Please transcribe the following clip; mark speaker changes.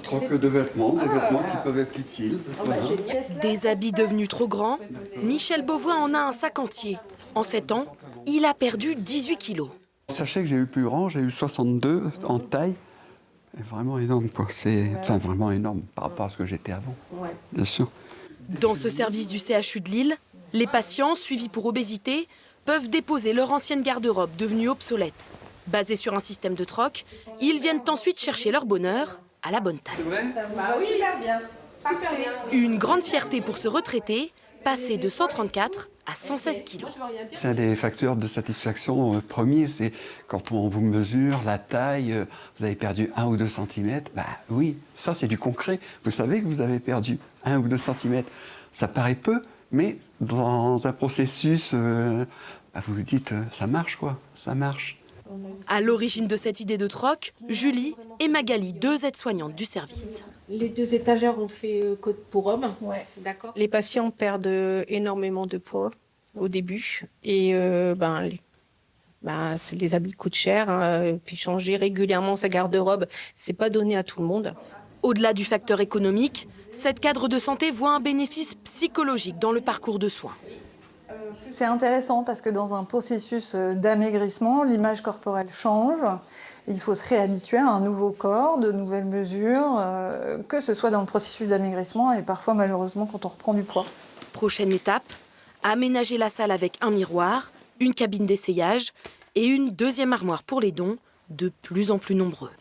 Speaker 1: Troc de vêtements, des vêtements qui peuvent être utiles. Voilà.
Speaker 2: Des habits devenus trop grands, Michel Beauvois en a un sac entier. En 7 ans, il a perdu 18 kilos.
Speaker 1: Sachez que j'ai eu plus grand, j'ai eu 62 en taille. C'est vraiment énorme, quoi. C'est vraiment énorme par rapport à ce que j'étais avant, bien sûr.
Speaker 2: Dans ce service du CHU de Lille, les patients suivis pour obésité peuvent déposer leur ancienne garde-robe devenue obsolète. Basée sur un système de troc, ils viennent ensuite chercher leur bonheur à la bonne taille.
Speaker 3: Oui, super bien.
Speaker 2: Une grande fierté pour ce retraité, passé de 134 à 116 kilos.
Speaker 1: C'est un des facteurs de satisfaction premiers, c'est quand on vous mesure la taille, vous avez perdu 1 ou 2 centimètres, bah oui, ça c'est du concret. Vous savez que vous avez perdu 1 ou 2 centimètres. Ça paraît peu, mais dans un processus, vous vous dites, ça marche quoi, ça marche.
Speaker 2: À l'origine de cette idée de troc, Julie et Magali, 2 aides-soignantes du service.
Speaker 4: Les 2 étagères ont fait code pour hommes.
Speaker 3: Ouais.
Speaker 4: D'accord. Les patients perdent énormément de poids au début et les habits coûtent cher. Puis changer régulièrement sa garde-robe, c'est pas donné à tout le monde.
Speaker 2: Au-delà du facteur économique, cette cadre de santé voit un bénéfice psychologique dans le parcours de soins.
Speaker 5: C'est intéressant parce que dans un processus d'amaigrissement, l'image corporelle change. Il faut se réhabituer à un nouveau corps, de nouvelles mesures, que ce soit dans le processus d'amaigrissement et parfois malheureusement quand on reprend du poids.
Speaker 2: Prochaine étape, aménager la salle avec un miroir, une cabine d'essayage et une 2e armoire pour les dons, de plus en plus nombreux.